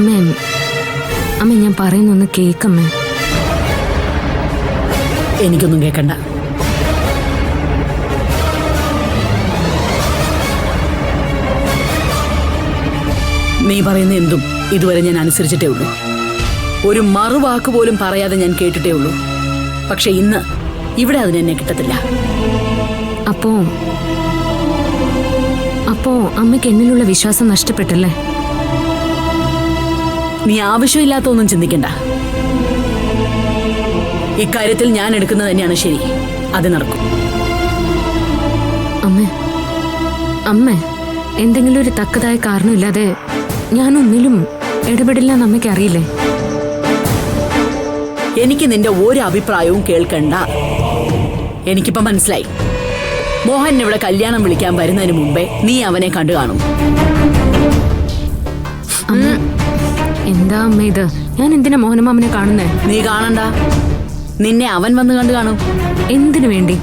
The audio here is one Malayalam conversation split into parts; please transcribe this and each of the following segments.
അമ്മേ അമ്മ ഞാൻ പറയുന്നൊന്ന് കേക്കമ്മേ. എനിക്കൊന്നും കേൾക്കണ്ട. നീ പറയുന്ന എന്തും ഇതുവരെ ഞാൻ അനുസരിച്ചിട്ടേ ഉള്ളൂ. ഒരു മറുവാക്ക് പോലും പറയാതെ ഞാൻ കേട്ടിട്ടേ ഉള്ളൂ. പക്ഷെ ഇന്ന് ഇവിടെ അതിനെന്നെ കിട്ടത്തില്ല. അപ്പോ അമ്മയ്ക്ക് എന്നിലുള്ള വിശ്വാസം നഷ്ടപ്പെട്ടല്ലേ? നീ ആവശ്യമില്ലാത്ത ഒന്നും ചിന്തിക്കണ്ട. ഇക്കാര്യത്തിൽ ഞാൻ എടുക്കുന്നത് തന്നെയാണ് ശരി. അത് നടക്കും. അമ്മ എന്തെങ്കിലും ഒരു തക്കതായ കാരണമില്ലാതെ ഞാനൊന്നിലും ഇടപെടില്ലെന്ന് അമ്മയ്ക്ക് അറിയില്ലേ? എനിക്ക് നിന്റെ ഒരു അഭിപ്രായവും കേൾക്കണ്ട. എനിക്കിപ്പോ മനസ്സിലായി. മോഹൻ ഇവിടെ കല്യാണം വിളിക്കാൻ വരുന്നതിന് മുമ്പേ നീ അവനെ കണ്ടു കാണും. എന്താ അമ്മ ഇത്? ഞാൻ എന്തിനാ മോഹനമാമനെ കാണുന്നേ? നീ കാണണ്ട. നിന്നെ അവൻ വന്ന് കണ്ടു കാണും. എന്തിനു വേണ്ടി?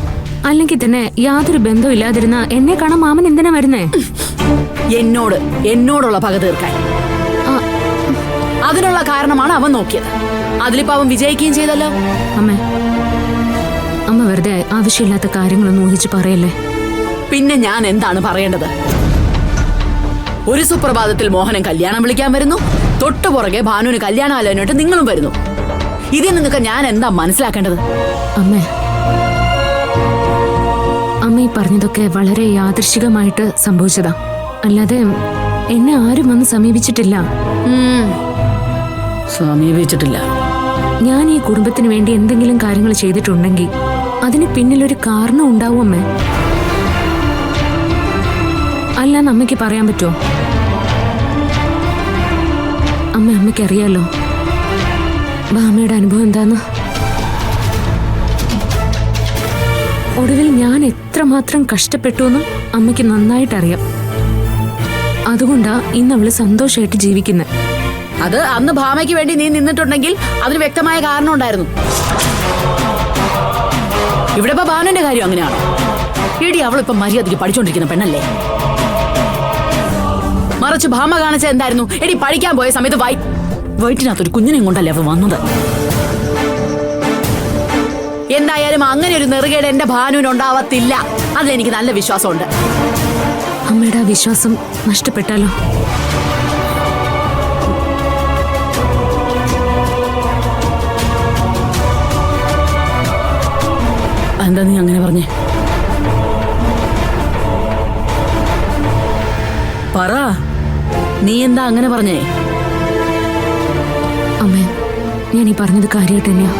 അല്ലെങ്കിൽ തന്നെ യാതൊരു ബന്ധവും ഇല്ലാതിരുന്ന എന്നെ കാണാൻ മാമൻ എന്തിനാ വരുന്നേ? എന്നോടുള്ള പക തീർക്കാൻ. അതിനുള്ള കാരണമാണ് അവൻ നോക്കിയത്. അതിലിപ്പോ അവൻ വിജയിക്കുകയും ചെയ്തല്ലോ. അമ്മ വെറുതെ ആവശ്യമില്ലാത്ത കാര്യങ്ങളൊന്നും ഊഹിച്ച് പറയല്ലേ. പിന്നെ ഞാൻ എന്താണ് പറയേണ്ടത്? ഒരു സുപ്രഭാതത്തിൽ മോഹനൻ കല്യാണം വിളിക്കാൻ വരുന്നു. തൊട്ടുപുറകെ ഭാനുവിന് കല്യാണാലോചനയായിട്ട് നിങ്ങളും വരുന്നു. ഇതിൽ നിങ്ങൾക്ക് ഞാൻ എന്താ മനസ്സിലാക്കേണ്ടത്? അമ്മ ഈ പറഞ്ഞതൊക്കെ വളരെ യാദൃശികമായിട്ട് സംഭവിച്ചതാ. അല്ലാതെ എന്നെ ആരും വന്ന് സമീപിച്ചിട്ടില്ല. ഞാൻ ഈ കുടുംബത്തിന് വേണ്ടി എന്തെങ്കിലും കാര്യങ്ങൾ ചെയ്തിട്ടുണ്ടെങ്കിൽ അതിന് പിന്നിലൊരു കാരണം ഉണ്ടാവും അമ്മേ. അല്ലാന്ന് അമ്മയ്ക്ക് പറയാൻ പറ്റുമോ? അമ്മയ്ക്ക് അറിയാലോ ഭാമയുടെ അനുഭവം എന്താന്ന്. ഒടുവിൽ ഞാൻ എത്രമാത്രം കഷ്ടപ്പെട്ടു എന്നും അമ്മയ്ക്ക് നന്നായിട്ടറിയാം. അതുകൊണ്ടാ ഇന്ന് അവള് സന്തോഷമായിട്ട് ജീവിക്കുന്നത്. അത് അന്ന് ഭാമയ്ക്ക് വേണ്ടി നീ നിന്നിട്ടുണ്ടെങ്കിൽ അതിന് വ്യക്തമായ കാരണം ഉണ്ടായിരുന്നു. ഇവിടെ ഇപ്പൊ ഭാനുവിന്റെ കാര്യം അങ്ങനെയാണ്. എടി, അവളിപ്പോ മര്യാദയ്ക്ക് പഠിച്ചോണ്ടിരിക്കുന്ന പെണ്ണല്ലേ? മറിച്ച് ഭാമ കാണിച്ച എന്തായിരുന്നു? എടി, പഠിക്കാൻ പോയ സമയത്ത് വയറ്റിനകത്തൊരു കുഞ്ഞിനെയും കൊണ്ടല്ലേ അവ വന്നത്. എന്തായാലും അങ്ങനെ ഒരു നെറുകേട് എന്റെ ഭാനുവിനുണ്ടാവത്തില്ല. അതിലെനിക്ക് നല്ല വിശ്വാസമുണ്ട്. അമ്മയുടെ ആ വിശ്വാസം നഷ്ടപ്പെട്ടാലോ? എന്താ നീ അങ്ങനെ പറഞ്ഞേ? പറ, നീ എന്താ അങ്ങനെ പറഞ്ഞേ? അമ്മേ, ഞാൻ ഈ പറഞ്ഞത് കാര്യമായിട്ട് തന്നെയാ.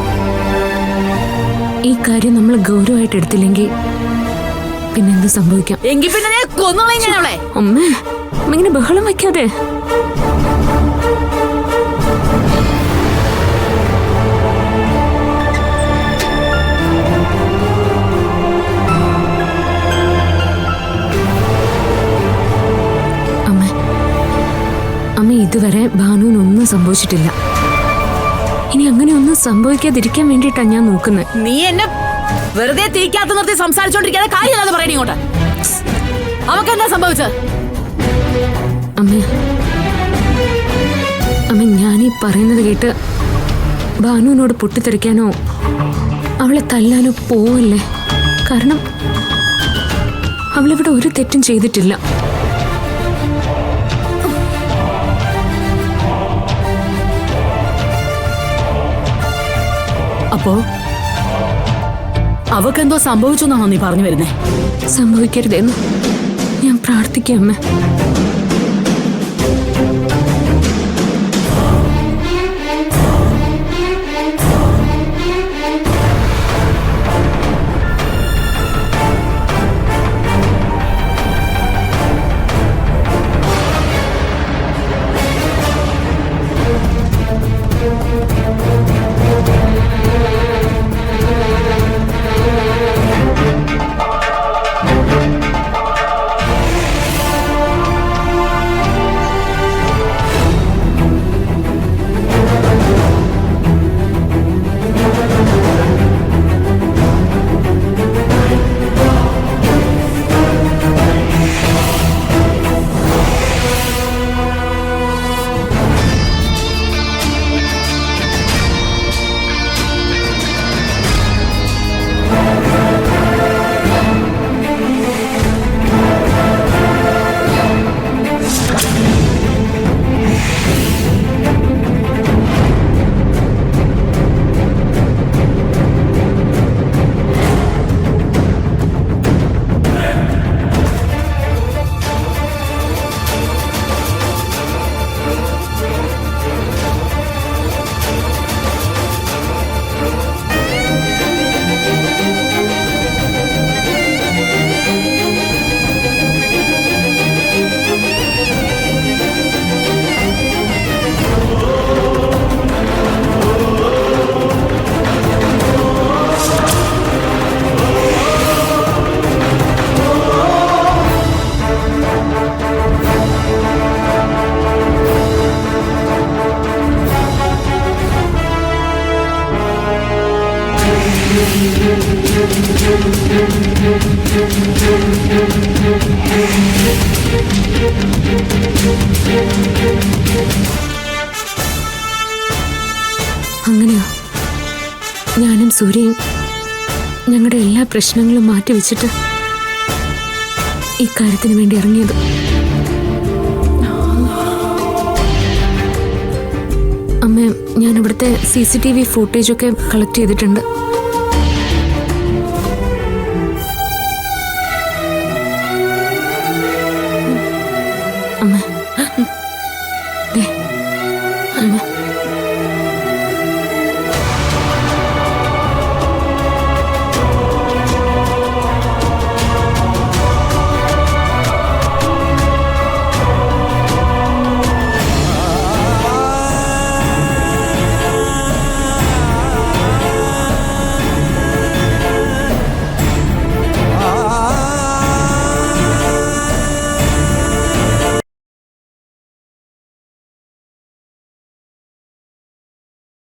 ഈ കാര്യം നമ്മൾ ഗൗരവമായിട്ട് എടുത്തില്ലെങ്കിൽ പിന്നെന്ത് സംഭവിക്കാം? എങ്കിൽ പിന്നെ ഞാൻ കൊന്നോളാം അവളെ. അമ്മേ, ഇങ്ങനെ ബഹളം വയ്ക്കാതെ. അമ്മ ഇതുവരെ ഭാനുവിനൊന്നും സംഭവിച്ചിട്ടില്ല. ഇനി അങ്ങനെ ഒന്നും സംഭവിക്കാതിരിക്കാൻ വേണ്ടിയിട്ടാണ് ഞാൻ നോക്കുന്നത്. നീ എന്നെ വെറുതെ തീക്കാത്ത നിർത്തി സംസാരിച്ചോണ്ടിരിക്കാതെ കാര്യമല്ലാതെ പറയണ ഇങ്ങോട്ട്. അവക്കെന്താ സംഭവിച്ചത്? അമ്മ ഞാനീ പറയുന്നത് കേട്ട് ഭാനുവിനോട് പൊട്ടിത്തെറിക്കാനോ അവളെ തല്ലാനോ പോവല്ലേ. കാരണം അവളിവിടെ ഒരു തെറ്റും ചെയ്തിട്ടില്ല. അപ്പോ അവക്കെന്തോ സംഭവിച്ചെന്നാണോ നീ പറഞ്ഞു വരുന്നേ? സംഭവിക്കരുതെന്ന് ഞാൻ പ്രാർത്ഥിക്കാം അമ്മ. അങ്ങനെയാ ഞാനും സൂര്യയും ഞങ്ങളുടെ എല്ലാ പ്രശ്നങ്ങളും മാറ്റിവെച്ചിട്ട് ഈ കാര്യത്തിന് വേണ്ടി ഇറങ്ങിയത്. അമ്മ, ഞാൻ ഇവിടുത്തെ CCTV ഫുട്ടേജ് ഒക്കെ കളക്ട് ചെയ്തിട്ടുണ്ട്.